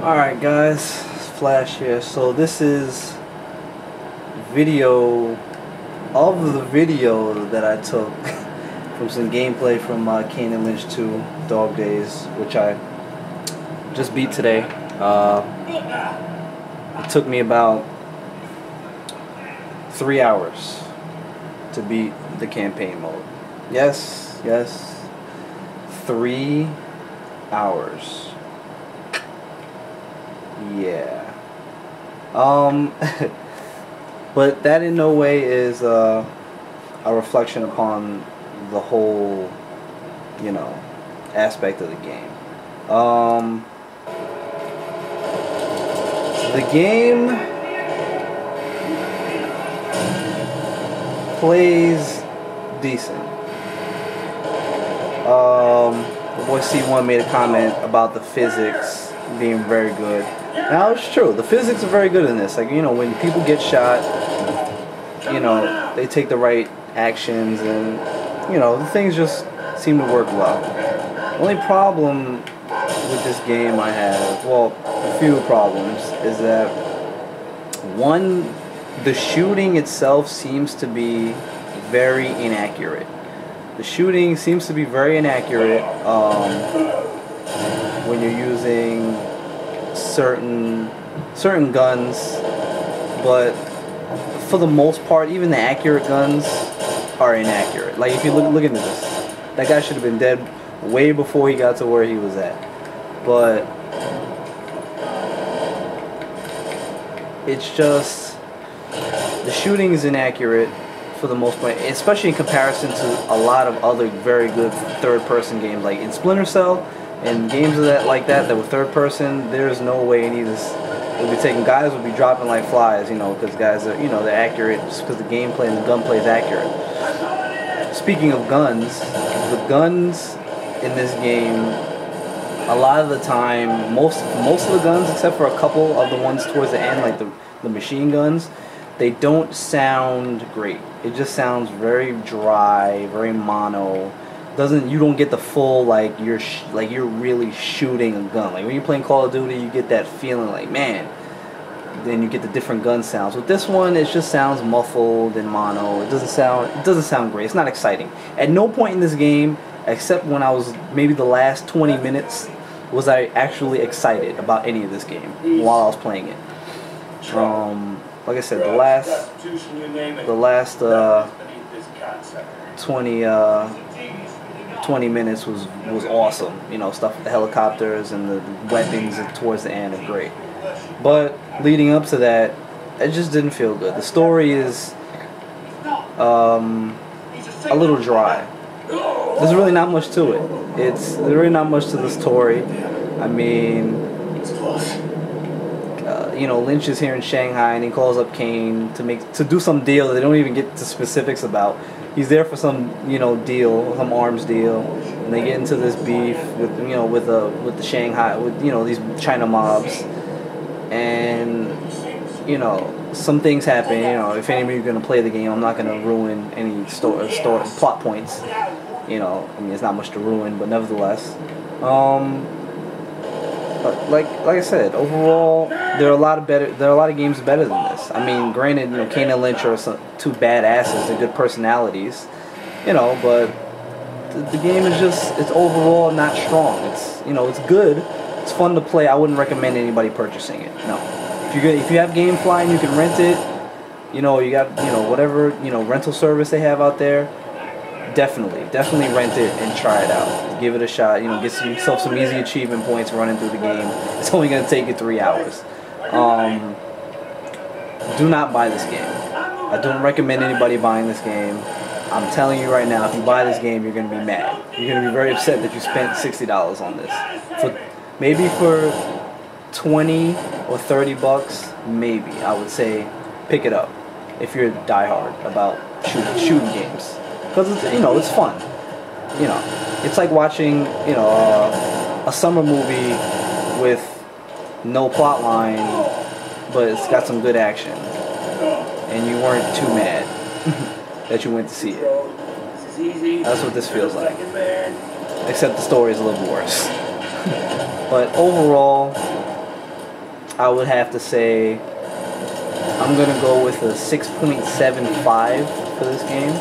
Alright guys, Flash here. So this is video of the video that I took from some gameplay from Kane and Lynch 2 Dog Days, which I just beat today. It took me about 3 hours to beat the campaign mode. Yes, 3 hours. Yeah. But that in no way is a reflection upon the whole, aspect of the game. The game plays decent. The boy C1 made a comment about the physics being very good. Now it's true, the physics are very good in this. Like, when people get shot, they take the right actions and, the things just seem to work well. The only problem with this game I have, well, a few problems, is that one, the shooting itself seems to be very inaccurate. The shooting seems to be very inaccurate when you're using certain guns, but for the most part, even the accurate guns are inaccurate. Like, if you look into this, that guy should have been dead way before he got to where he was at. But it's just the shooting is inaccurate for the most part, especially in comparison to a lot of other very good third-person games, like in Splinter Cell and games of that were third-person. There's no way any of this would be taken. Guys would be dropping like flies, because guys are, they're accurate just because the gameplay and the gunplay is accurate. Speaking of guns, the guns in this game, a lot of the time, most of the guns, except for a couple of the ones towards the end, like the machine guns, they don't sound great. It just sounds very dry, very mono. You don't get the full you're really shooting a gun. Like when you're playing Call of Duty, you get that feeling like, man. Then you get the different gun sounds. With this one, it just sounds muffled and mono. It doesn't sound great. It's not exciting. At no point in this game, except when I was maybe the last 20 minutes, was I actually excited about any of this game while I was playing it. Like I said, the last 20 minutes was awesome. Stuff with the helicopters and the weapons towards the end are great. But leading up to that, it just didn't feel good. The story is a little dry. There's really not much to it. There's really not much to the story. I mean, Lynch is here in Shanghai and he calls up Kane to do some deal that they don't even get to specifics about. He's there for some deal, some arms deal, and they get into this beef with the Shanghai, with these China mobs, and some things happen. If any of you are gonna play the game, I'm not gonna ruin any story plot points. I mean, it's not much to ruin, but nevertheless. But like I said, overall, there are a lot of games better than this. I mean, granted, Kane and Lynch are two badasses and good personalities, but the game is it's overall not strong. It's good, it's fun to play. I wouldn't recommend anybody purchasing it. No, if you have GameFly and you can rent it, you got whatever rental service they have out there. Definitely rent it and try it out. Give it a shot. Get yourself some easy achievement points running through the game. It's only going to take you 3 hours. Do not buy this game. I don't recommend anybody buying this game. I'm telling you right now, if you buy this game, you're going to be mad. You're going to be very upset that you spent $60 on this. Maybe for 20 or 30 bucks, maybe I would say pick it up if you're diehard about shooting games. Because it's fun. It's like watching a summer movie with no plot line, but it's got some good action, and you weren't too mad that you went to see it. That's what this feels like. Except the story is a little worse. But overall, I would have to say I'm gonna go with a 6.75 for this game.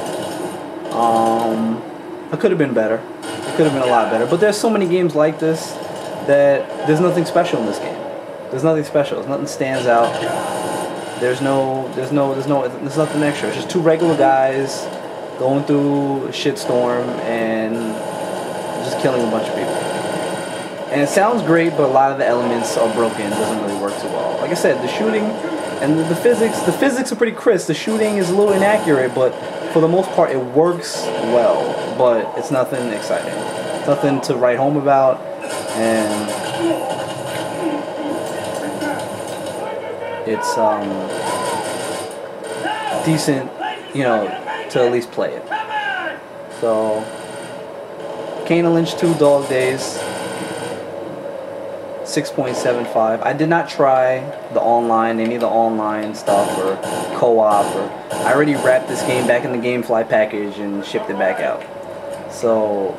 It could have been better. It could have been a lot better. But there's so many games like this that there's nothing special in this game. There's nothing special. Nothing stands out. There's nothing extra. It's just two regular guys going through a shitstorm and just killing a bunch of people. And it sounds great, but a lot of the elements are broken. It doesn't really work too well. Like I said, the shooting and the physics are pretty crisp. The shooting is a little inaccurate, but for the most part, it works well. But it's nothing exciting. It's nothing to write home about, and it's decent, you know, to at least play it. So, Kane and Lynch 2 Dog Days, 6.75. I did not try any of the online stuff or co-op, or I already wrapped this game back in the GameFly package and shipped it back out. So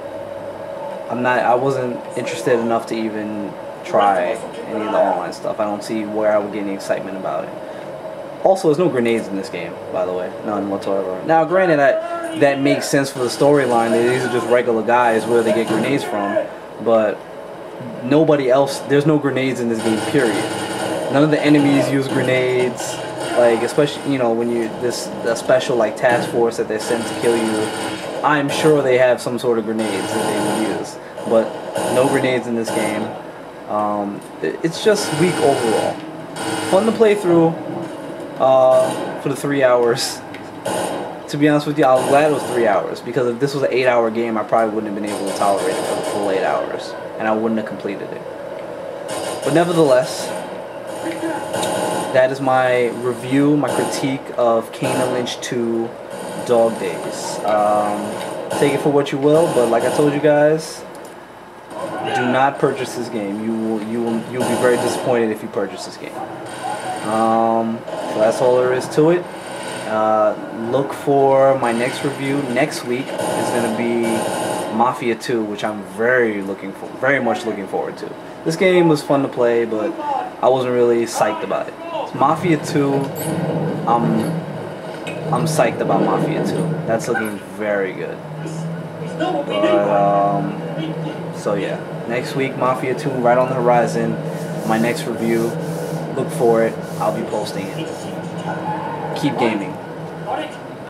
I wasn't interested enough to even try any of the online stuff. I don't see where I would get any excitement about it. Also, there's no grenades in this game, by the way. None whatsoever. Now, granted, that makes sense for the storyline. These are just regular guys where they get grenades from. But nobody else, there's no grenades in this game, period. None of the enemies use grenades. Like, especially, you know, when the special, like, task force that they're sent to kill you, I'm sure they have some sort of grenades that they would use. But no grenades in this game. It's just weak overall. Fun to play through for the 3 hours. To be honest with you, I was glad it was 3 hours, because if this was an 8-hour game, I probably wouldn't have been able to tolerate it for the full 8 hours, and I wouldn't have completed it. But nevertheless, that is my review, my critique of Kane and Lynch 2 Dog Days. Take it for what you will, but like I told you guys, do not purchase this game. You'll be very disappointed if you purchase this game. So that's all there is to it. Look for my next review next week. It's going to be Mafia 2, which I'm very much looking forward to. This game was fun to play, but I wasn't really psyched about it. It's Mafia 2. I'm psyched about Mafia 2. That's looking very good. But, so yeah, next week Mafia 2 right on the horizon. My next review. Look for it. I'll be posting it. Keep gaming.